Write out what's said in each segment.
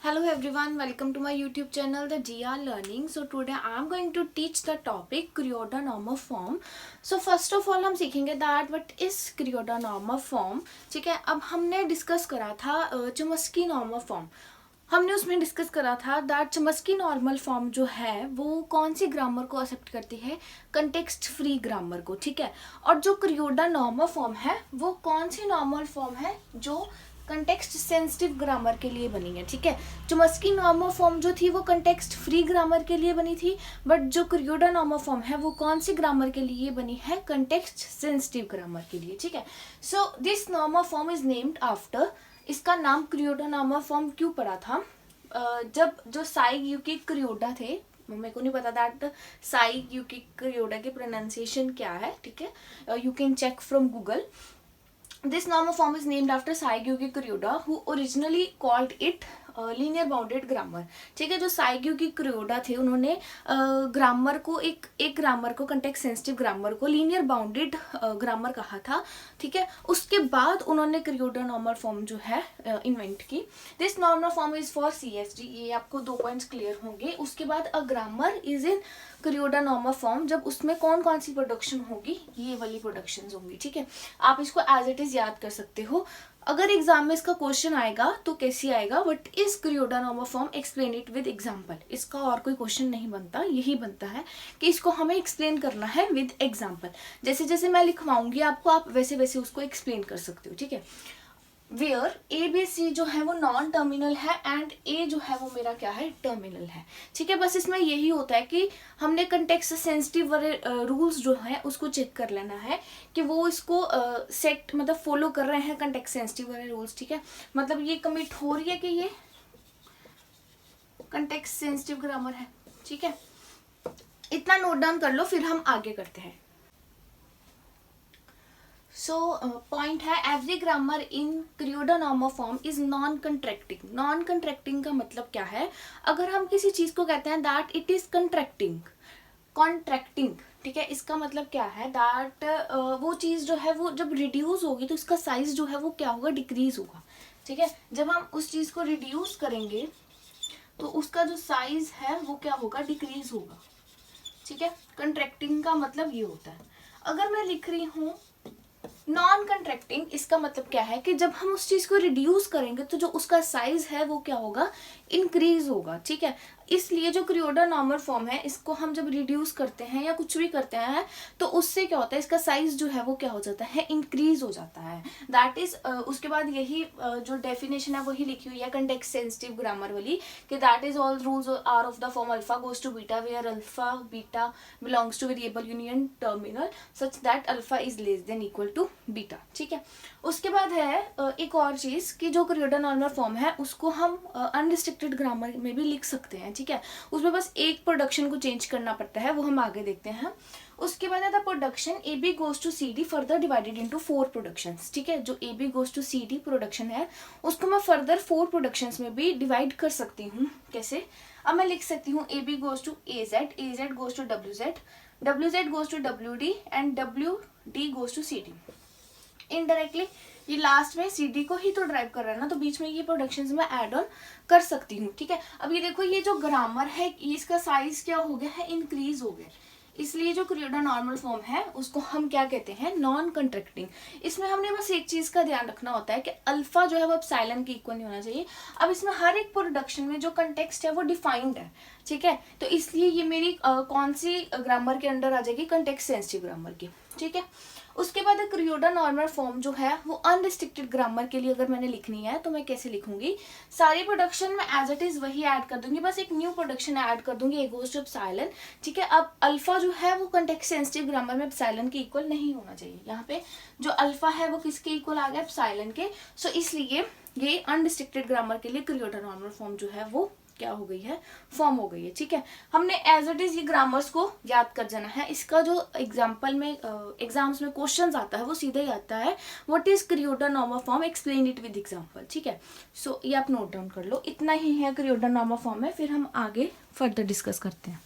Hello everyone, welcome to my YouTube channel The GR Learning. So today I am going to teach the topic Creoda-Norma form. So first of all हम सीखेंगे that what is Creoda-Norma form. ठीक है, अब हमने discuss करा था चमस्की normal form. हमने उसमें डिस्कस करा था दैट चमस्की नॉर्मल फॉर्म जो है वो कौन सी ग्रामर को एक्सेप्ट करती है, कंटेक्स्ट फ्री ग्रामर को. ठीक है, और जो क्रियोडा नॉर्मल फॉर्म है वो कौन सी नॉर्मल फॉर्म है जो कंटेक्स्ट सेंसिटिव ग्रामर के लिए बनी है. ठीक है, चमस्की नॉर्मल फॉर्म जो थी वो कंटेक्स्ट फ्री ग्रामर के लिए बनी थी, बट जो क्रियोडा नॉर्मल फॉर्म है वो कौन सी ग्रामर के लिए बनी है, कंटेक्स्ट सेंसिटिव ग्रामर के लिए. ठीक है, so this normal form is named after. इसका नाम क्रियोडा नॉर्मल फॉर्म क्यों पड़ा था, जब जो साई यूकिक क्रियोडा थे, मेरे को नहीं पता दैट साई यूकिक क्रियोडा की प्रोनाउंसिएशन क्या है. ठीक है, you can check from Google. This normal form is named after Saigyo Kuroda, who originally called it linear bounded grammar. ठीक है, जो साइग्यू की क्रियोडा थे उन्होंने ग्रामर को एक ग्रामर को कंटेक्स्ट सेंसिटिव ग्रामर को लीनियर बाउंडेड ग्रामर कहा था. ठीक है, उसके बाद उन्होंने क्रियोडा नॉर्मल फॉर्म जो है इन्वेंट की. This normal form is for CSG. ये आपको 2 पॉइंट्स क्लियर होंगे. उसके बाद a grammar is in Kuroda normal form जब उसमें कौन कौन सी प्रोडक्शन होगी, ये वाली प्रोडक्शन होंगी. ठीक है, आप इसको एज इट इज याद कर सकते हो. अगर एग्जाम में इसका क्वेश्चन आएगा तो कैसे आएगा, what is Kuroda normal form, explain it with example. इसका और कोई क्वेश्चन नहीं बनता, यही बनता है कि इसको हमें एक्सप्लेन करना है विद एग्जांपल. जैसे जैसे मैं लिखवाऊंगी आपको, आप वैसे वैसे उसको एक्सप्लेन कर सकते हो. ठीक है, वेयर ABC जो है वो नॉन टर्मिनल है एंड A जो है वो मेरा क्या है, टर्मिनल है. ठीक है, बस इसमें यही होता है कि हमने कंटेक्स्ट सेंसिटिव वाले रूल्स जो है उसको चेक कर लेना है कि वो इसको सेट मतलब फॉलो कर रहे हैं कंटेक्स्ट सेंसिटिव वाले रूल्स. ठीक है, मतलब ये कमिट हो रही है कि ये कंटेक्स्ट सेंसिटिव ग्रामर है. ठीक है, इतना नोट डाउन कर लो, फिर हम आगे करते हैं. सो पॉइंट है, every grammar in Kuroda normal form is non contracting. Non contracting का मतलब क्या है, अगर हम किसी चीज को कहते हैं that it is contracting, contracting. ठीक है, इसका मतलब क्या है दैट वो चीज जो है वो जब रिड्यूस होगी तो उसका साइज जो है वो क्या होगा, डिक्रीज होगा. ठीक है, जब हम उस चीज को रिड्यूस करेंगे तो उसका जो साइज है वो क्या होगा, डिक्रीज होगा. ठीक है, कंट्रैक्टिंग का मतलब ये होता है. अगर मैं लिख रही हूँ नॉन कंट्रैक्टिंग, इसका मतलब क्या है कि जब हम उस चीज को रिड्यूस करेंगे तो जो उसका साइज है वो क्या होगा, इंक्रीज होगा. ठीक है, इसलिए जो क्रियोडा नॉर्मल फॉर्म है इसको हम जब रिड्यूस करते हैं या कुछ भी करते हैं तो उससे क्या होता है, इसका साइज जो है वो क्या हो जाता है, इंक्रीज हो जाता है. दैट इज उसके बाद यही जो डेफिनेशन है वही लिखी हुई है कंटेक्स्ट सेंसिटिव ग्रामर वाली, कि that is all rules are of the form alpha goes to beta where alpha beta belongs to variable union terminal such that alpha is less than equal to beta. ठीक है, उसके बाद है एक और चीज कि जो क्रियोडा नॉर्मल फॉर्म है उसको हम अनरिस्ट्रिक्टेड ग्रामर में भी लिख सकते हैं. ठीक है, उसमें बस एक प्रोडक्शन को चेंज करना पड़ता है, वो हम आगे देखते हैं. उसके बाद है the production AB goes to CD further divided into 4 productions. ठीक है, जो AB goes to CD production है उसको मैं फर्दर 4 प्रोडक्शंस में भी डिवाइड कर सकती हूँ. कैसे, अब मैं लिख सकती हूँ AB goes to AZ goes to WZ goes to WD and WD goes to CD. Indirectly ये लास्ट में CD को ही तो ड्राइव कर रहा है ना, तो बीच में ये प्रोडक्शंस में ऐड ऑन कर सकती हूँ. ठीक है, अब ये देखो, ये जो ग्रामर है इसका साइज क्या हो गया है, इंक्रीज हो गया. इसलिए जो क्रियोडा नॉर्मल फॉर्म है उसको हम क्या कहते हैं, नॉन कंट्रैक्टिंग. इसमें हमने बस एक चीज का ध्यान रखना होता है कि अल्फा जो है वो एप्सिलॉन के इक्वल नहीं होना चाहिए. अब इसमें हर एक प्रोडक्शन में जो कंटेक्स्ट है वो डिफाइंड है. ठीक है, तो इसलिए ये मेरी कौन सी ग्रामर के अंडर आ जाएगी, कंटेक्स्ट सेंसिटिव ग्रामर की. ठीक है, उसके बाद क्रियोडा नॉर्मल फॉर्म जो है वो अनरिस्ट्रिक्टेड ग्रामर के लिए अगर मैंने लिखनी है तो मैं कैसे लिखूंगी, सारी प्रोडक्शन में एज इट इज वही ऐड कर दूंगी, बस एक न्यू प्रोडक्शन ऐड कर दूंगी, ए गोज टू एप्सिलॉन. ठीक है, अब अल्फा जो है वो कंटेक्स्ट सेंसिटिव ग्रामर में एप्सिलॉन के इक्वल नहीं होना चाहिए. यहाँ पे जो अल्फा है वो किसके इक्वल आ गया, एप्सिलॉन के. सो इसलिए ये अनरिस्ट्रिक्टेड ग्रामर के लिए क्रियोडा नॉर्मल फॉर्म जो है वो क्या हो गई है, फॉर्म हो गई है. ठीक है, हमने एज इट इज ये ग्रामर्स को याद कर जाना है. इसका जो एग्जाम्पल में एग्जाम्स में क्वेश्चंस आता है वो सीधा ही आता है, what is Kuroda normal form, explain it with example. ठीक है, सो ये आप नोट डाउन कर लो, इतना ही है क्रियोडा नॉर्मल फॉर्म में, फिर हम आगे फर्दर डिस्कस करते हैं.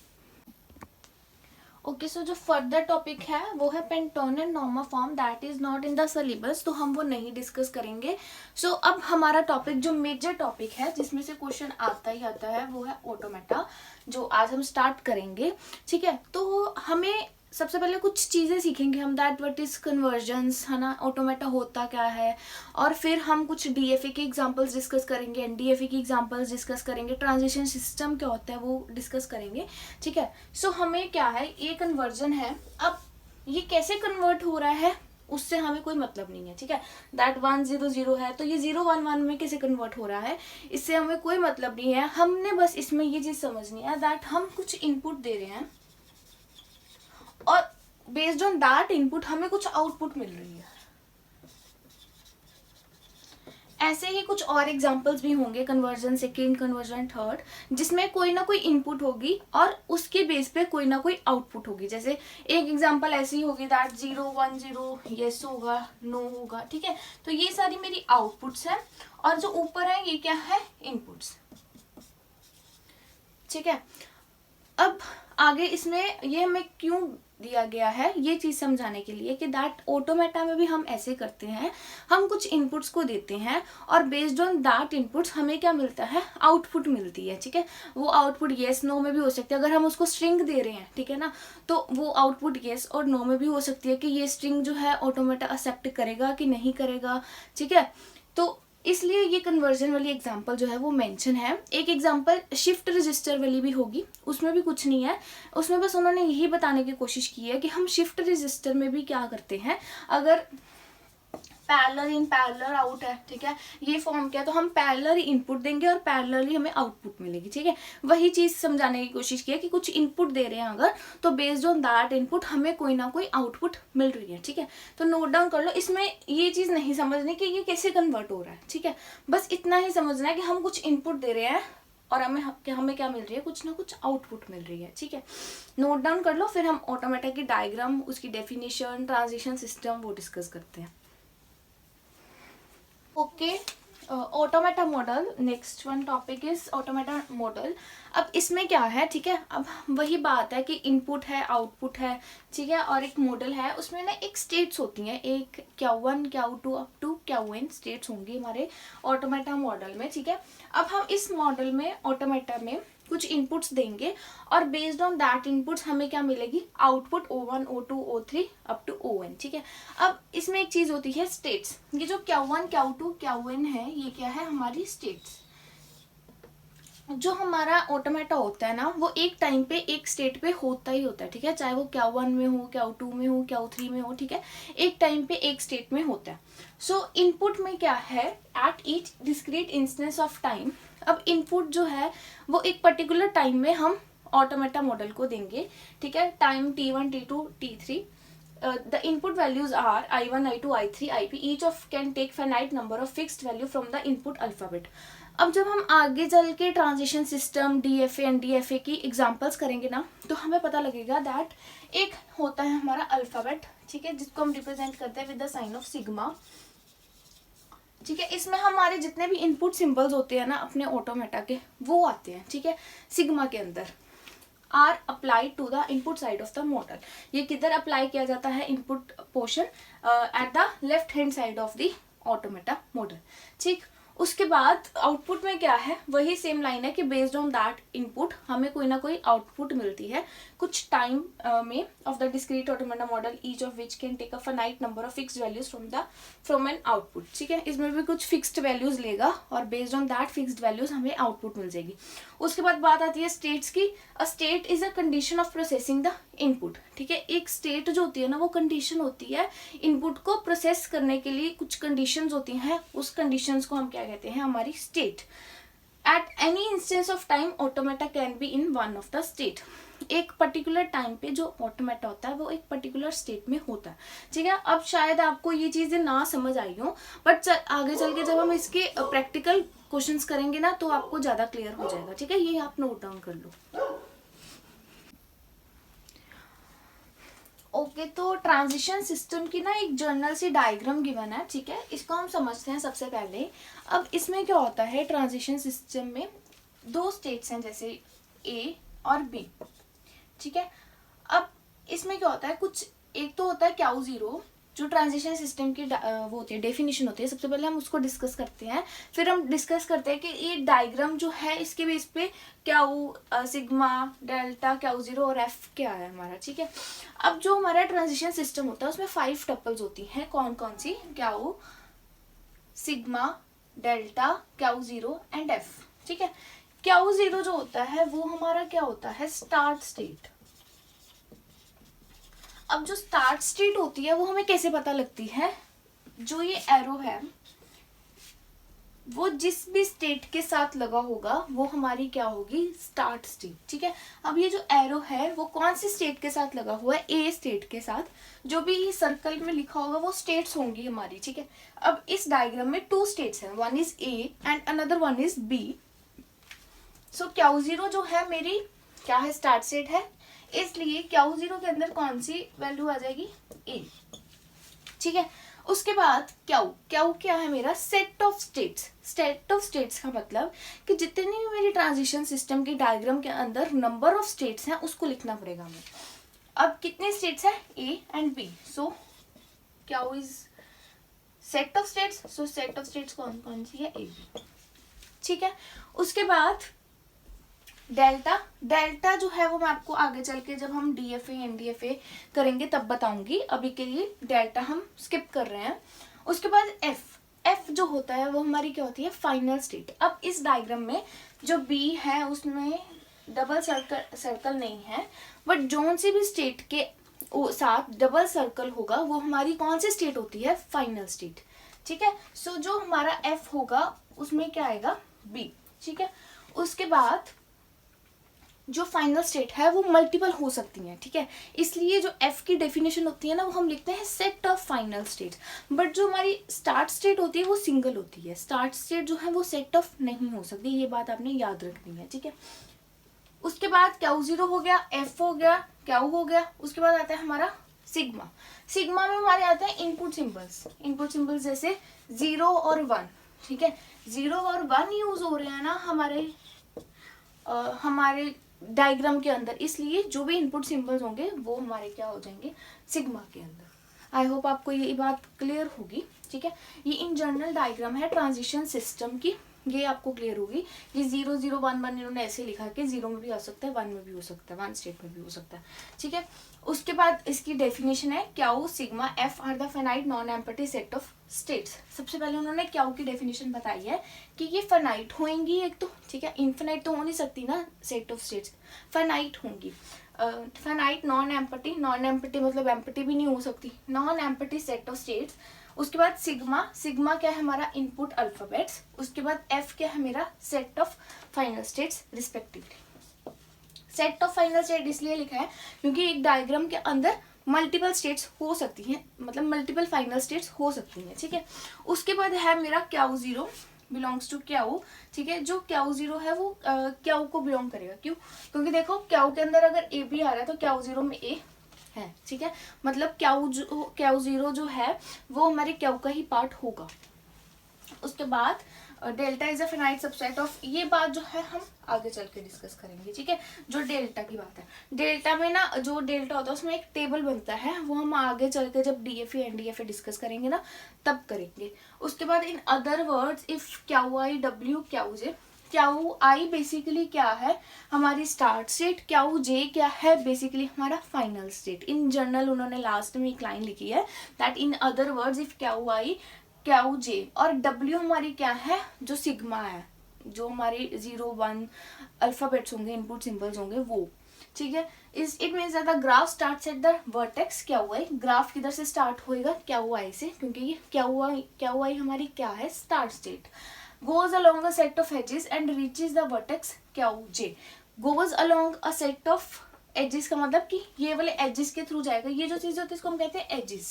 ओके, सो जो फर्दर टॉपिक है वो है Pantone and Norma form, that is not in the syllabus, तो हम वो नहीं डिस्कस करेंगे. सो अब हमारा टॉपिक जो मेजर टॉपिक है जिसमें से क्वेश्चन आता ही आता है वो है ऑटोमेटा, जो आज हम स्टार्ट करेंगे. ठीक है, तो हमें सबसे पहले कुछ चीज़ें सीखेंगे हम, दैट व्हाट इज कन्वर्जन्स, है ना, ऑटोमेटा होता क्या है, और फिर हम कुछ डीएफए के एग्जांपल्स डिस्कस करेंगे, एनडीएफए की एग्जांपल्स डिस्कस करेंगे, ट्रांजिशन सिस्टम क्या होता है वो डिस्कस करेंगे. ठीक है, सो हमें क्या है, ये कन्वर्जन है. अब ये कैसे कन्वर्ट हो रहा है उससे हमें कोई मतलब नहीं है. ठीक है, दैट 100 है तो ये 011 में कैसे कन्वर्ट हो रहा है इससे हमें कोई मतलब नहीं है. हमने बस इसमें ये चीज़ समझनी है दैट हम कुछ इनपुट दे रहे हैं और बेस्ड ऑन दैट इनपुट हमें कुछ आउटपुट मिल रही है. ऐसे ही कुछ और एग्जांपल्स भी होंगे, कन्वर्जन सेकेंड, कन्वर्जन थर्ड, जिसमें कोई ना कोई इनपुट होगी और उसके बेस पे कोई ना कोई आउटपुट होगी. जैसे एक एग्जांपल ऐसी होगी दैट 010 येस होगा, नो होगा. ठीक है, तो ये सारी मेरी आउटपुट्स हैं और जो ऊपर है ये क्या है, इनपुट्स. ठीक है, अब आगे इसमें ये हमें क्यों दिया गया है ये चीज़ समझाने के लिए कि दैट ऑटोमेटा में भी हम ऐसे करते हैं, हम कुछ इनपुट्स को देते हैं और बेस्ड ऑन दैट इनपुट्स हमें क्या मिलता है, आउटपुट मिलती है. ठीक है, वो आउटपुट येस नो में भी हो सकती है. अगर हम उसको स्ट्रिंग दे रहे हैं, ठीक है ना, तो वो आउटपुट येस और नो में भी हो सकती है कि ये स्ट्रिंग जो है ऑटोमेटा एक्सेप्ट करेगा कि नहीं करेगा. ठीक है, तो इसलिए ये कन्वर्जन वाली एग्जांपल जो है वो मेंशन है. एक एग्जांपल शिफ्ट रजिस्टर वाली भी होगी, उसमें भी कुछ नहीं है, उसमें बस उन्होंने यही बताने की कोशिश की है कि हम शिफ्ट रजिस्टर में भी क्या करते हैं, अगर पैरेलल इन पैरेलल आउट है, ठीक है, ये फॉर्म क्या है, तो हम पैरेलल इनपुट देंगे और पैरेलल ही हमें आउटपुट मिलेगी. ठीक है, वही चीज़ समझाने की कोशिश की है कि कुछ इनपुट दे रहे हैं अगर, तो बेस्ड ऑन दैट इनपुट हमें कोई ना कोई आउटपुट मिल रही है. ठीक है, तो नोट डाउन कर लो. इसमें ये चीज़ नहीं समझनी कि ये कैसे कन्वर्ट हो रहा है. ठीक है, बस इतना ही समझना है कि हम कुछ इनपुट दे रहे हैं और हमें क्या मिल रही है, कुछ ना कुछ आउटपुट मिल रही है. ठीक है, नोट डाउन कर लो, फिर हम ऑटोमेटा की डायग्राम, उसकी डेफिनेशन, ट्रांजिशन सिस्टम वो डिस्कस करते हैं. Okay, automata model, next one topic is automata model. अब इसमें क्या है, ठीक है, अब वही बात है कि इनपुट है, आउटपुट है, ठीक है, और एक मॉडल है. उसमें ना एक स्टेट्स होती हैं, एक Q1 Q2 up to Qn states होंगी हमारे ऑटोमेटा मॉडल में. ठीक है, अब हम इस मॉडल में, ऑटोमेटा में कुछ इनपुट्स देंगे और बेस्ड ऑन दैट इनपुट्स हमें क्या मिलेगी, output O1 O2 O3 up to On. ठीक है, अब इसमें एक चीज होती है स्टेट्स. ये जो Q1 Q2 Qn है ये क्या है, हमारी स्टेट्स. जो हमारा ऑटोमेटा होता है ना वो एक टाइम पे एक स्टेट पे होता ही होता है. ठीक है, चाहे वो Q1 में हो, Q2 में हो, Q3 में हो. ठीक है, एक टाइम पे एक स्टेट में होता है. सो इनपुट में क्या है, at each discrete instance of time. अब इनपुट जो है वो एक पर्टिकुलर टाइम में हम ऑटोमेटा मॉडल को देंगे. ठीक है, time T1 T2 T3. The input values are I1 I2 I3 IP. Each of can take finite number of fixed value from the input alphabet. अब जब हम आगे चल के ट्रांजिशन सिस्टम, डीएफए, एनडीएफए की एग्जांपल्स करेंगे ना तो हमें पता लगेगा दैट एक होता है हमारा अल्फाबेट. ठीक है, जिसको हम रिप्रेजेंट करते हैं with the sign of sigma. ठीक है, इसमें हमारे जितने भी इनपुट सिंबल्स होते हैं ना अपने ऑटोमेटा के वो आते हैं. ठीक है, सिग्मा के अंदर are applied to the input side of the model. ये किधर अप्लाई किया जाता है, input portion at the left hand side of the automata model. ठीक, उसके बाद आउटपुट में क्या है, वही सेम लाइन है कि बेस्ड ऑन दैट इनपुट हमें कोई ना कोई आउटपुट मिलती है कुछ टाइम में of the discrete automata model, each of which can take a finite number of fixed values from an output. ठीक है, इसमें भी कुछ फिक्स्ड वैल्यूज लेगा और based on that fixed values हमें आउटपुट मिल जाएगी. उसके बाद बात आती है स्टेट्स की. A state is a condition of processing the input. ठीक है, एक स्टेट जो होती है ना वो कंडीशन होती है इनपुट को प्रोसेस करने के लिए. कुछ कंडीशंस होती हैं, उस कंडीशंस को हम क्या कहते हैं, हमारी state. At any instance of time automata can be in one of the state. एक पर्टिकुलर टाइम पे जो ऑटोमेटा होता है वो एक पर्टिकुलर स्टेट में होता है. ठीक है, अब शायद आपको ये चीजें ना समझ आई हो बट आगे चल के जब हम इसके प्रैक्टिकल क्वेश्चंस करेंगे ना तो आपको ज्यादा क्लियर हो जाएगा. ठीक है, ये आप नोट डाउन कर लो. ओके, तो ट्रांजिशन सिस्टम की ना एक जर्नल सी डायग्राम गिवन है. ठीक है, इसको हम समझते हैं सबसे पहले. अब इसमें क्या होता है, ट्रांजिशन सिस्टम में दो स्टेट्स हैं जैसे ए और बी. ठीक है, अब इसमें क्या होता है, कुछ एक तो होता है क्याऊ जीरो, जो ट्रांजिशन सिस्टम की वो होती है, डेफिनेशन होती है। सबसे पहले हम उसको डिस्कस करते हैं, फिर हम डिस्कस करते हैं कि ये डायग्राम जो है इसके बेस पे क्याऊ, सिग्मा, डेल्टा, क्याऊ जीरो और एफ क्या है हमारा, ठीक है। अब जो हमारा ट्रांजिशन सिस्टम होता है उसमें 5 टपल्स होती हैं, कौन कौन सी, Q, sigma, delta, Q zero and F, ठीक है। क्याऊ जीरो जो होता है वो हमारा क्या होता है, स्टार्ट स्टेट। अब जो स्टार्ट स्टेट होती है वो हमें कैसे पता लगती है, जो ये एरो है वो जिस भी स्टेट के साथ लगा होगा वो हमारी क्या होगी, स्टार्ट स्टेट, ठीक है। अब ये जो एरो है वो कौन सी स्टेट के साथ लगा हुआ है, ए स्टेट के साथ। जो भी सर्कल में लिखा होगा वो स्टेट्स होंगी हमारी, ठीक है। अब इस डायग्राम में 2 स्टेट्स हैं, one is A and another one is B. So Q zero जो है मेरी क्या है, स्टार्ट स्टेट है, इसलिए क्याऊ जीरो के अंदर कौन सी वैल्यू आ जाएगी, ए, ठीक है। उसके बाद क्याऊ, क्याऊ क्या है मेरा, set of states. Set of states का मतलब कि जितनी भी मेरी ट्रांजिशन सिस्टम की डायग्राम के अंदर नंबर ऑफ स्टेट्स हैं उसको लिखना पड़ेगा हमें। अब कितने स्टेट्स हैं, A and B, so Q is set of states, so set of states कौन कौन सी है, ए बी, ठीक है। उसके बाद डेल्टा, डेल्टा जो है वो मैं आपको आगे चल के जब हम डीएफए एनडीएफए करेंगे तब बताऊंगी, अभी के लिए डेल्टा हम स्किप कर रहे हैं। उसके बाद एफ, एफ जो होता है वो हमारी क्या होती है, फाइनल स्टेट। अब इस डायग्राम में जो बी है उसमें डबल सर्कल नहीं है, बट जोन सी भी स्टेट के साथ डबल सर्कल होगा वो हमारी कौन सी स्टेट होती है, फाइनल स्टेट, ठीक है। सो जो हमारा एफ होगा उसमें क्या आएगा, बी, ठीक है। उसके बाद जो फाइनल स्टेट है वो मल्टीपल हो सकती हैं, ठीक है। इसलिए जो एफ की डेफिनेशन होती है ना वो हम लिखते हैं set of final states, but जो हमारी स्टार्ट स्टेट होती है वो सिंगल होती है। स्टार्ट स्टेट जो है वो सेट ऑफ नहीं हो सकती, ये बात आपने याद रखनी है, ठीक है। उसके बाद क्याऊ जीरो हो गया, एफ हो गया, क्याऊ हो गया। उसके बाद आता है हमारा सिग्मा। सिग्मा में हमारे आते हैं इनपुट सिंबल्स, इनपुट सिंबल्स जैसे 0 और 1, ठीक है। 0 और 1 यूज हो रहे हैं ना हमारे डायग्राम के अंदर, इसलिए जो भी इनपुट सिंबल्स होंगे वो हमारे क्या हो जाएंगे, सिग्मा के अंदर। आई होप आपको ये बात क्लियर होगी, ठीक है। ये इन जनरल डायग्राम है ट्रांजिशन सिस्टम की, ये आपको क्लियर होगी। ये 0 0 1 1 इन्होंने ऐसे लिखा कि 0 में भी आ सकता है, 1 में भी हो सकता है, 1 स्टेट में भी हो सकता है, ठीक है। उसके बाद इसकी डेफिनेशन है Q, sigma, F are the finite non empty set of states. सबसे पहले उन्होंने क्याऊ की डेफिनेशन बताई है कि ये फाइनाइट होंगी एक तो, ठीक है। इन्फिनाइट तो हो नहीं सकती ना सेट ऑफ स्टेट्स, फाइनाइट होंगी। Finite non empty, non empty मतलब एम्प्टी भी नहीं हो सकती, non empty set of states. उसके बाद सिग्मा, सिग्मा क्या है हमारा इनपुट अल्फाबेट्स। उसके बाद एफ क्या है मेरा set of final states respectively. Set of final state इसलिए लिखा है क्योंकि एक डायग्राम के अंदर मल्टीपल स्टेट्स हो सकती हैं, मतलब मल्टीपल फाइनल स्टेट्स हो सकती हैं, ठीक है। उसके बाद है मेरा क्याऊ जीरो बिलोंग्स टू क्याऊ, ठीक है। जो क्याऊ जीरो है वो क्याऊ को बिलोंग करेगा, क्यों, क्योंकि देखो क्याऊ के अंदर अगर ए बी आ रहा है तो क्याऊ जीरो में ए है, ठीक है। मतलब क्याऊ जीरो जो है वो हमारे क्याऊ का ही पार्ट होगा। उसके बाद delta is a finite subset of, ये बात जो है हम आगे चल के डिस्कस करेंगे, ठीक है। जो डेल्टा की बात है, डेल्टा में ना जो डेल्टा होता है उसमें एक टेबल बनता है, वो हम आगे चल के जब डीएफए एनडीएफए डिस्कस करेंगे ना तब करेंगे। उसके बाद in other words if Q I W Q J, Q I basically क्या है हमारी स्टार्ट स्टेट, क्याऊ जे क्या है बेसिकली हमारा फाइनल स्टेट। इन जनरल उन्होंने लास्ट में एक लाइन लिखी है that in other words if Q I Q J, और डब्ल्यू हमारी क्या है जो सिग्मा है, जो हमारे 0 1 अल्फाबेट्स होंगे, इनपुट सिंबल्स होंगे वो, ठीक है। Is it means that the graph starts at the vertex Q I, graph किधर से स्टार्ट होएगा क्याऊ आई से, क्योंकि ये क्याऊ आई हमारी क्या है start state. goes along a set of edges and reaches the vertex Q J, goes along a set of edges का मतलब कि ये वाले edges के थ्रू जाएगा, ये जो चीज होती है इसको हम कहते हैं edges,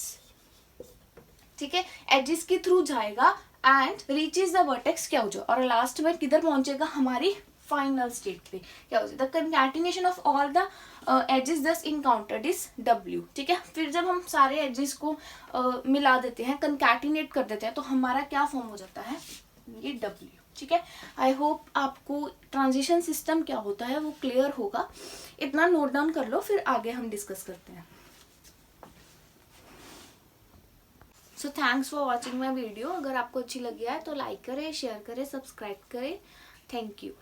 ठीक है। edges के थ्रू जाएगा and reaches the vertex Q J, और लास्ट में किधर पहुंचेगा हमारी फाइनल स्टेट पे Q J. The concatenation of all the edges thus encountered is W, ठीक है। फिर जब हम सारे एजेस को मिला देते हैं, कंकैटिनेट कर देते हैं, तो हमारा क्या फॉर्म हो जाता है ये W, ठीक है। आई होप आपको ट्रांजिशन सिस्टम क्या होता है वो क्लियर होगा। इतना नोट डाउन कर लो, फिर आगे हम डिस्कस करते हैं। So thanks for watching my video. अगर आपको अच्छी लगी है तो लाइक करें, शेयर करें, सब्सक्राइब करें। Thank you.